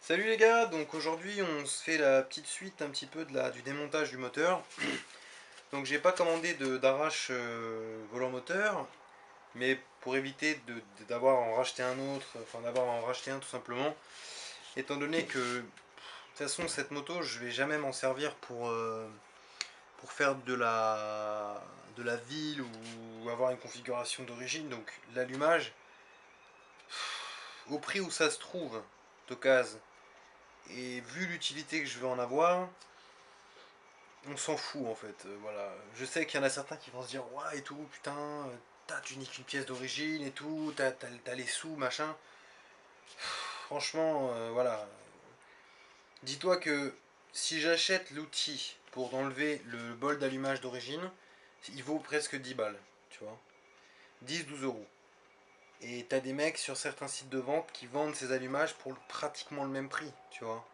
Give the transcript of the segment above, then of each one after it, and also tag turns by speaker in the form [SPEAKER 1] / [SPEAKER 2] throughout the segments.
[SPEAKER 1] Salut les gars, donc aujourd'hui on se fait la petite suite un petit peu du démontage du moteur. Donc j'ai pas commandé d'arrache volant moteur, mais pour éviter d'avoir à en racheter un autre, enfin d'avoir à en racheter un tout simplement, étant donné que de toute façon cette moto je vais jamais m'en servir pour faire de la ville ou avoir une configuration d'origine, donc l'allumage, au prix où ça se trouve, d'occasion, et vu l'utilité que je vais en avoir, on s'en fout en fait. Voilà. Je sais qu'il y en a certains qui vont se dire ouais et tout, putain, tu niques une pièce d'origine et tout, t'as les sous, machin. Franchement, voilà. Dis-toi que si j'achète l'outil pour enlever le bol d'allumage d'origine, il vaut presque 10 balles, tu vois. 10-12 euros. Et t'as des mecs sur certains sites de vente qui vendent ces allumages pour pratiquement le même prix, tu vois.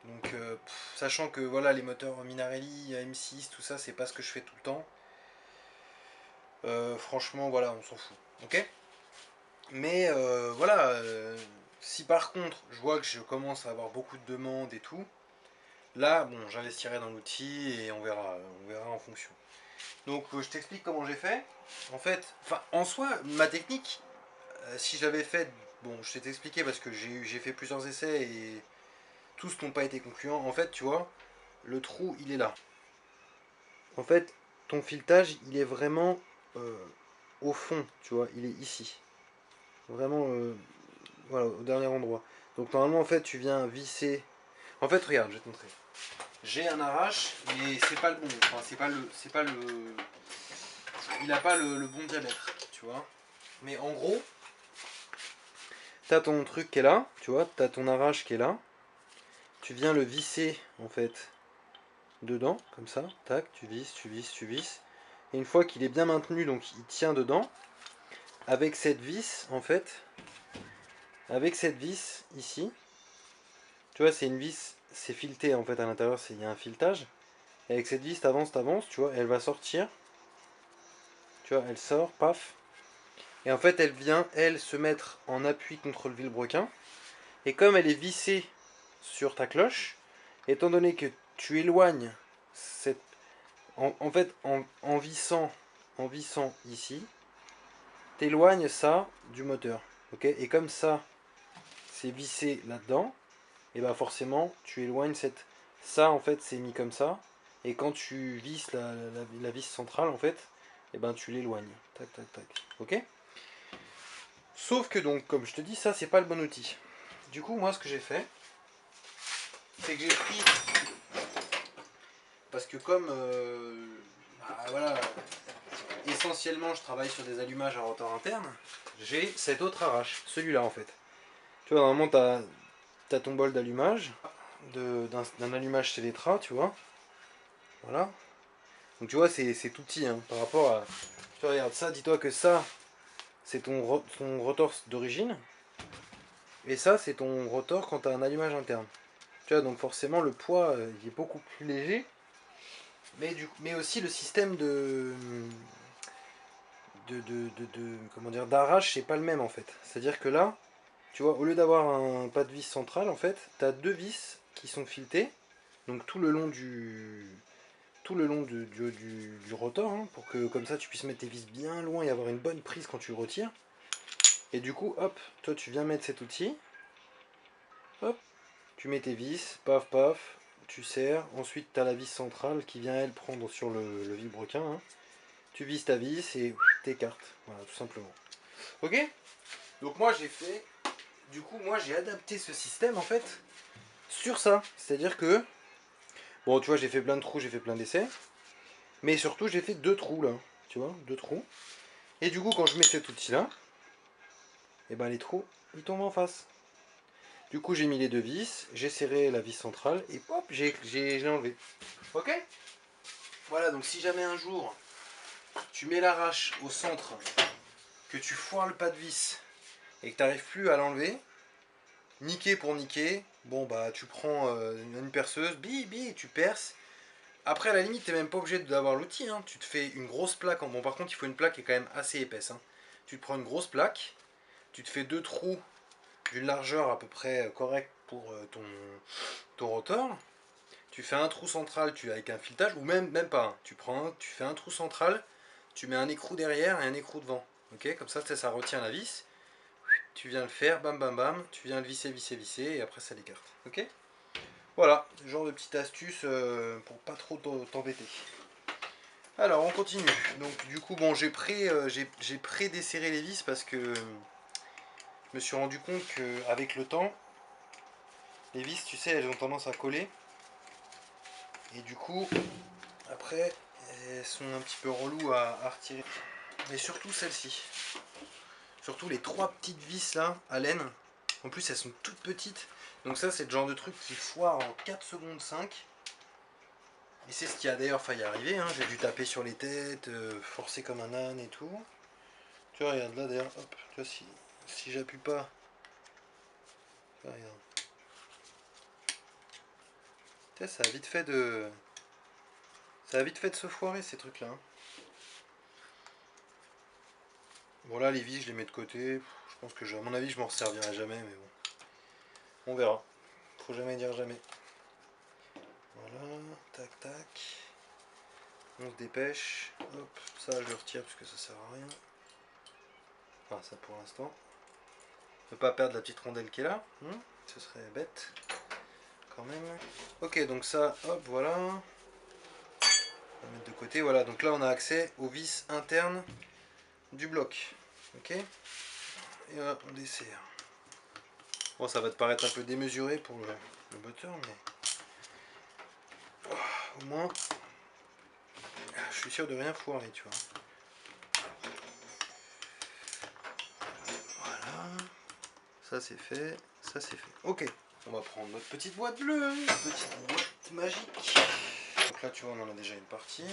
[SPEAKER 1] Donc, sachant que voilà, les moteurs Minarelli, M6, tout ça, c'est pas ce que je fais tout le temps. Franchement, voilà, on s'en fout. Ok. Mais voilà, si par contre je vois que je commence à avoir beaucoup de demandes et tout, là, bon, j'investirai dans l'outil et on verra en fonction. Donc, je t'explique comment j'ai fait. En fait, enfin, en soi, ma technique, si j'avais fait, bon, je t'ai expliqué parce que j'ai fait plusieurs essais et tous n'ont pas été concluants. En fait, tu vois, le trou, il est là. En fait, ton filetage, il est vraiment au fond, tu vois, il est ici. Vraiment, voilà, au dernier endroit. Donc normalement, en fait, tu viens visser. En fait, regarde, je vais te montrer. J'ai un arrache, mais c'est pas le bon. Enfin, c'est pas le. Il a pas le bon diamètre, tu vois. Mais en gros, t'as ton truc qui est là, tu vois, t'as ton arrache qui est là. Tu viens le visser, en fait, dedans, comme ça. Tac, tu visses, tu visses, tu visses. Et une fois qu'il est bien maintenu, donc il tient dedans, avec cette vis, en fait, avec cette vis ici, tu vois, c'est une vis, c'est fileté en fait à l'intérieur, il y a un filetage. Et avec cette vis, t'avances, tu vois, elle va sortir. Tu vois, elle sort, paf. Et en fait, elle vient, elle, se mettre en appui contre le vilebrequin. Et comme elle est vissée sur ta cloche, étant donné que tu éloignes cette. En fait, en vissant ici, t'éloignes ça du moteur. Ok. Et comme ça, c'est vissé là-dedans, et bah forcément, tu éloignes cette. Ça, en fait, c'est mis comme ça. Et quand tu visses la vis centrale, en fait, et ben tu l'éloignes. Tac, tac, tac. Ok. Sauf que donc, comme je te dis, ça, c'est pas le bon outil. Du coup, moi, ce que j'ai fait, c'est que j'ai pris. Parce que comme. Bah, voilà. Essentiellement, je travaille sur des allumages à rotor interne. J'ai cet autre arrache. Celui-là, en fait. Tu vois, normalement, t'as ton bol d'allumage. D'un allumage Celetra, tu vois. Voilà. Donc tu vois, c'est tout petit hein, par rapport à. Tu vois, regarde ça, dis-toi que ça, c'est ton rotor d'origine. Et ça, c'est ton rotor quand tu as un allumage interne. Tu vois, donc forcément, le poids il est beaucoup plus léger. Mais aussi le système comment dire, d'arrache, c'est pas le même en fait. C'est-à-dire que là, tu vois, au lieu d'avoir un pas de vis central, en fait, tu as deux vis qui sont filetées. Donc tout le long du rotor, hein, pour que comme ça tu puisses mettre tes vis bien loin et avoir une bonne prise quand tu le retires. Et du coup, hop, toi tu viens mettre cet outil, hop, tu mets tes vis, paf paf, tu serres, ensuite tu as la vis centrale qui vient elle prendre sur le vilebrequin, hein. Tu vises ta vis et t'écartes, voilà tout simplement. Ok. Donc moi j'ai fait, du coup moi j'ai adapté ce système en fait sur ça, c'est-à-dire que, bon tu vois j'ai fait plein de trous, j'ai fait plein d'essais, mais surtout j'ai fait deux trous là, tu vois, deux trous. Et du coup, quand je mets cet outil-là, et ben les trous, ils tombent en face. Du coup, j'ai mis les deux vis, j'ai serré la vis centrale et hop, j'ai enlevé. Ok. Voilà, donc si jamais un jour tu mets l'arrache au centre, que tu foires le pas de vis et que tu n'arrives plus à l'enlever, niquer pour niquer, bon bah tu prends une perceuse, tu perces. Après, à la limite, tu n'es même pas obligé d'avoir l'outil, hein. Tu te fais une grosse plaque. Bon, par contre, il faut une plaque qui est quand même assez épaisse, hein. Tu te prends une grosse plaque, tu te fais deux trous d'une largeur à peu près correcte pour ton rotor. Tu fais un trou central avec un filetage, ou même pas, tu fais un trou central, tu mets un écrou derrière et un écrou devant. Ok, comme ça retient la vis. Tu viens le faire, bam bam bam, tu viens le visser, et après ça l'écarte. Ok. Voilà, genre de petite astuce pour pas trop t'embêter. Alors on continue. Donc du coup bon j'ai pré-desserré les vis parce que je me suis rendu compte qu'avec le temps, les vis tu sais elles ont tendance à coller. Et du coup après elles sont un petit peu reloues à retirer. Mais surtout celle-ci. Surtout les trois petites vis là à laine. En plus elles sont toutes petites. Donc ça c'est le genre de truc qui foire en 4 secondes 5. Et c'est ce qui a d'ailleurs failli arriver, hein. J'ai dû taper sur les têtes, forcer comme un âne et tout. Tu vois, regarde là d'ailleurs, hop, tu vois, si j'appuie pas, tu vois, regarde. Tu sais, ça a vite fait de se foirer ces trucs là, hein. Bon là les vis je les mets de côté, je pense que à mon avis je m'en resservirai jamais, mais bon, on verra. Faut jamais dire jamais. Voilà, tac tac. On se dépêche, hop, ça je le retire parce que ça sert à rien. Enfin ça pour l'instant. Ne pas perdre la petite rondelle qui est là, hein, ce serait bête quand même. Ok, donc ça, hop, voilà. On va mettre de côté, voilà. Donc là, on a accès aux vis internes du bloc. Ok. Et hop, on desserre. Bon, ça va te paraître un peu démesuré pour le moteur, mais au moins, je suis sûr de rien foirer, tu vois. Voilà. Ça, c'est fait. Ça, c'est fait. Ok. On va prendre notre petite boîte bleue. Petite boîte magique. Donc là, tu vois, on en a déjà une partie.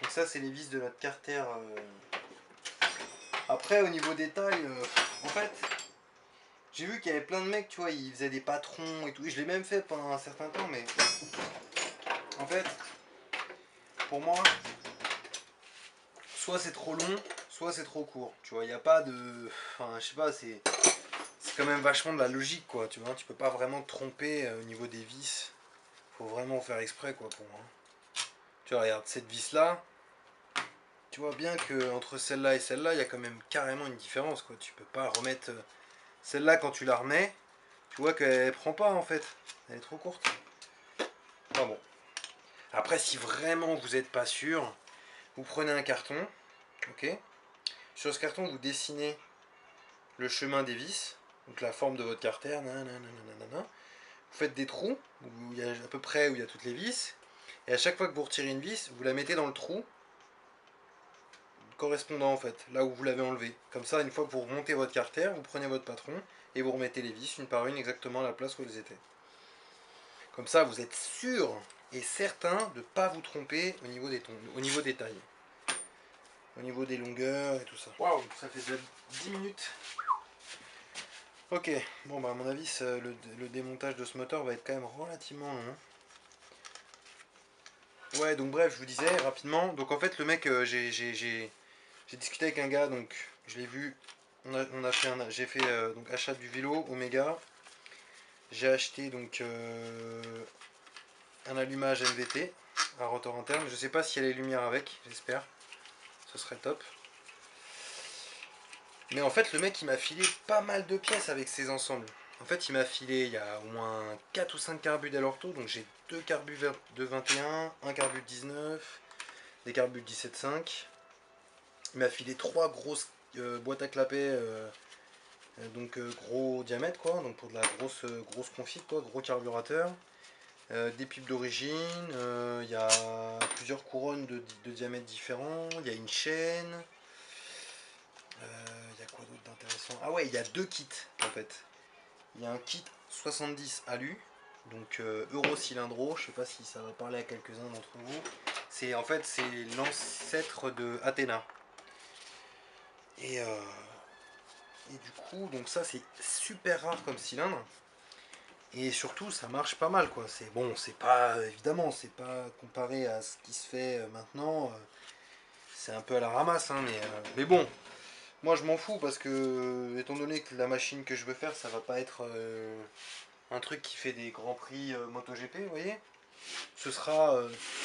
[SPEAKER 1] Donc ça, c'est les vis de notre carter. Après, au niveau des tailles, en fait, j'ai vu qu'il y avait plein de mecs, tu vois, ils faisaient des patrons et tout. Je l'ai même fait pendant un certain temps, mais en fait, pour moi, soit c'est trop long, soit c'est trop court. Tu vois, il n'y a pas de. Enfin, je sais pas, c'est quand même vachement de la logique, quoi. Tu vois, tu peux pas vraiment te tromper au niveau des vis. Faut vraiment faire exprès, quoi, pour moi. Tu vois, regarde, cette vis-là, tu vois bien que entre celle-là et celle-là, il y a quand même carrément une différence, quoi. Tu peux pas remettre. Celle-là, quand tu la remets, tu vois qu'elle prend pas, en fait. Elle est trop courte. Enfin bon. Après, si vraiment vous n'êtes pas sûr, vous prenez un carton, ok. Sur ce carton, vous dessinez le chemin des vis, donc la forme de votre carter, nanana. Vous faites des trous, où il y a à peu près où il y a toutes les vis, et à chaque fois que vous retirez une vis, vous la mettez dans le trou correspondant en fait, là où vous l'avez enlevé. Comme ça, une fois que vous remontez votre carter, vous prenez votre patron et vous remettez les vis une par une exactement à la place où elles étaient. Comme ça, vous êtes sûr et certain de ne pas vous tromper au niveau des tailles. Au niveau des longueurs et tout ça. Waouh, ça fait déjà 10 minutes. Ok, bon bah à mon avis le démontage de ce moteur va être quand même relativement long. Ouais, donc bref, je vous disais rapidement. Donc en fait le mec, j'ai discuté avec un gars, donc je l'ai vu. J'ai fait donc achat du vélo Omega. J'ai acheté donc un allumage NVT, un rotor interne. Je sais pas s'il y a les lumières avec, j'espère. Ce serait top. Mais en fait, le mec, il m'a filé pas mal de pièces avec ses ensembles. En fait, il m'a filé, il y a au moins 4 ou 5 carbus d'Alorto. Donc j'ai 2 carbus de 21, un carbu de 19, des carbus de 17,5. Il m'a filé 3 grosses boîtes à clapets, donc gros diamètre, quoi. Donc pour de la grosse config, quoi, gros carburateur. Des pipes d'origine, il y a plusieurs couronnes de diamètres différents, il y a une chaîne. Il y a quoi d'autre d'intéressant? Ah ouais, il y a deux kits en fait. Il y a un kit 70 alu, donc Eurocylindro, je sais pas si ça va parler à quelques-uns d'entre vous. C'est en fait c'est l'ancêtre de Athéna. Et, euh, et du coup, donc ça c'est super rare comme cylindre. Et surtout ça marche pas mal quoi. C'est bon, c'est pas évidemment, c'est pas comparé à ce qui se fait maintenant. C'est un peu à la ramasse, hein, mais bon, Moi je m'en fous parce que, étant donné que la machine que je veux faire, ça va pas être un truc qui fait des grands prix MotoGP, vous voyez. Ce sera.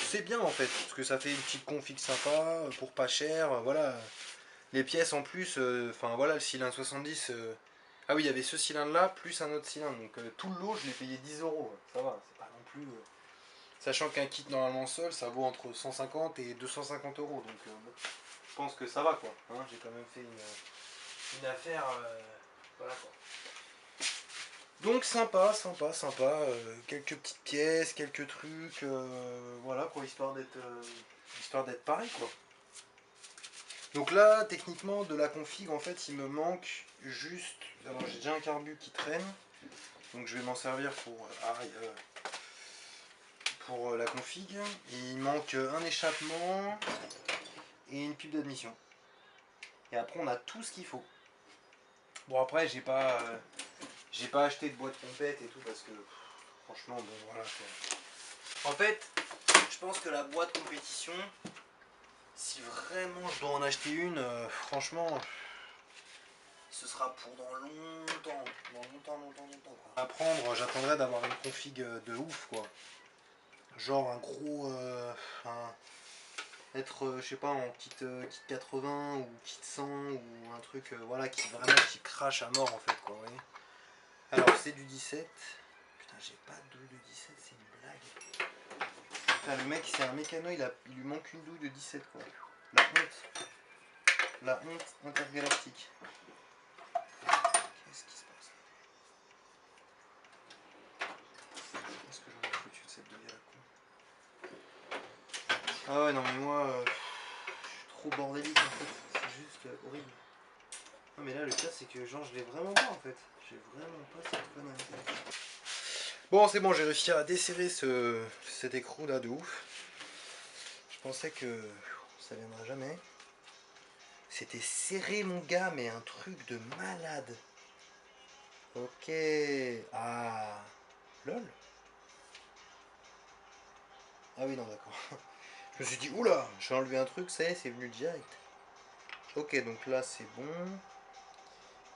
[SPEAKER 1] C'est bien en fait, parce que ça fait une petite config sympa, pour pas cher, voilà. Les pièces en plus, enfin voilà, le cylindre 70. Ah oui, il y avait ce cylindre là, plus un autre cylindre. Donc tout le lot, je l'ai payé 10 euros. Ça va, c'est pas non plus. Sachant qu'un kit normalement seul, ça vaut entre 150 et 250 euros. Donc bon, je pense que ça va quoi. Hein, j'ai quand même fait une affaire. Voilà quoi. Donc sympa, sympa, sympa. Quelques petites pièces, quelques trucs. Voilà quoi, histoire d'être pareil quoi. Donc là, techniquement, de la config, en fait, il me manque juste. Alors j'ai déjà un carbu qui traîne. Donc je vais m'en servir pour la config. Et il manque un échappement et une pipe d'admission. Et après on a tout ce qu'il faut. Bon après j'ai pas acheté de boîte complète et tout parce que franchement bon voilà quoi. En fait, je pense que la boîte compétition, si vraiment je dois en acheter une, franchement, ce sera pour dans longtemps. Dans longtemps, longtemps, longtemps quoi. À prendre, j'attendrai d'avoir une config de ouf quoi. Genre un gros. Être, je sais pas, en kit 80 ou kit 100 ou un truc voilà qui vraiment qui crache à mort en fait quoi, vous voyez. Alors c'est du 17. Putain, j'ai pas de douille de 17, c'est une blague. Putain, le mec c'est un mécano, il lui manque une douille de 17 quoi. La honte. La honte intergalactique. Qu'est-ce qui se passe? Qu'est-ce que j'en ai foutu de cette douille à la con? Ah ouais non mais moi je suis trop bordélique en fait, c'est juste horrible. Non mais là le cas c'est que genre je l'ai vraiment pas en fait. J'ai vraiment pas cette connerie. Bon c'est bon, j'ai réussi à desserrer cet écrou là de ouf. Je pensais que ça viendrait jamais. C'était serré mon gars mais un truc de malade. Ok. Ah. Lol. Ah oui non d'accord. Je me suis dit oula, j'ai enlevé un truc, ça y est, c'est venu direct. Ok donc là c'est bon.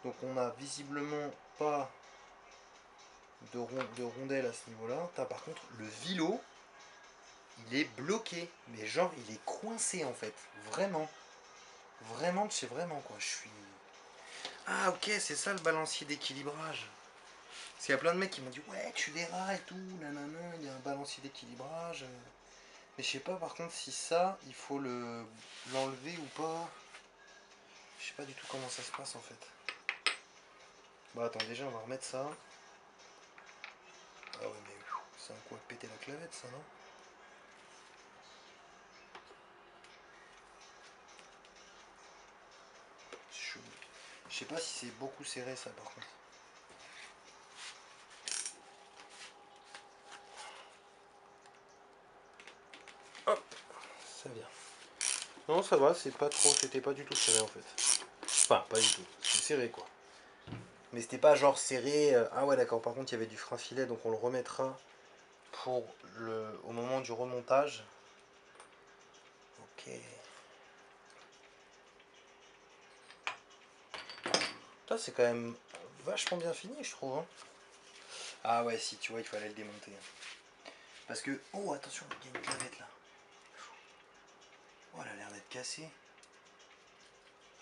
[SPEAKER 1] Donc on a visiblement pas de rondelle à ce niveau-là. Par contre, le vilo, il est bloqué. Mais genre, il est coincé en fait. Vraiment. Vraiment de chez vraiment quoi. Je suis. Ah ok, c'est ça le balancier d'équilibrage. Parce qu'il y a plein de mecs qui m'ont dit ouais, tu verras et tout, nanana, il y a un balancier d'équilibrage. Mais je sais pas par contre si ça, il faut l'enlever ou pas. Je sais pas du tout comment ça se passe en fait. Bon attends, déjà on va remettre ça. Ah ouais mais c'est un coup à péter la clavette ça non? Je sais pas si c'est beaucoup serré ça par contre. Hop, ça vient. Non ça va, c'est pas trop, c'était pas du tout serré en fait. Enfin pas du tout, c'est serré quoi. Mais c'était pas genre serré. Ah ouais d'accord, par contre il y avait du frein filet donc on le remettra pour au moment du remontage. Ok. Ça c'est quand même vachement bien fini je trouve. Hein. Ah ouais si tu vois il fallait le démonter. Parce que. Oh attention, il y a une clavette là. Oh elle a l'air d'être cassée.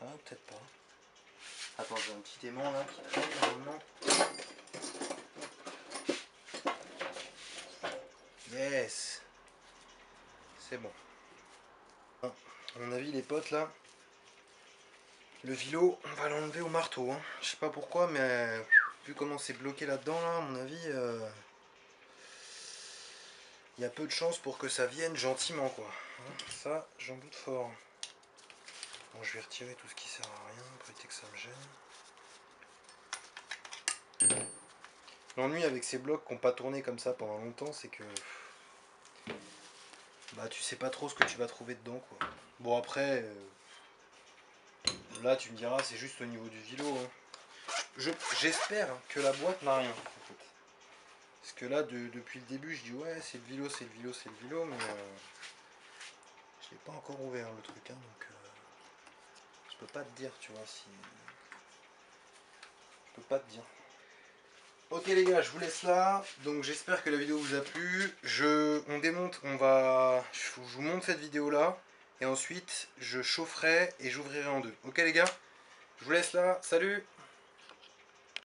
[SPEAKER 1] Ah peut-être pas. Attends, j'ai un petit aimant là qui traîne normalement. Yes. C'est bon. À mon avis les potes là. Le vilo, on va l'enlever au marteau. Hein. Je sais pas pourquoi, mais vu comment c'est bloqué là-dedans, là, à mon avis, il y a peu de chances pour que ça vienne gentiment, quoi. Hein, ça, j'en doute fort. Bon, je vais retirer tout ce qui sert à rien, pour éviter que ça me gêne. L'ennui avec ces blocs qui n'ont pas tourné comme ça pendant longtemps, c'est que bah tu sais pas trop ce que tu vas trouver dedans, quoi. Bon après, là tu me diras, c'est juste au niveau du vilo. Hein. J'espère que la boîte n'a rien. En fait. Parce que là, depuis le début, je dis ouais, c'est le vilo, c'est le vilo, c'est le vilo, mais je l'ai pas encore ouvert le truc, hein, donc Je peux pas te dire, tu vois, si... Je peux pas te dire. Ok les gars, je vous laisse là. Donc j'espère que la vidéo vous a plu. On démonte, je vous montre cette vidéo là. Et ensuite, je chaufferai et j'ouvrirai en deux. Ok les gars, je vous laisse là. Salut!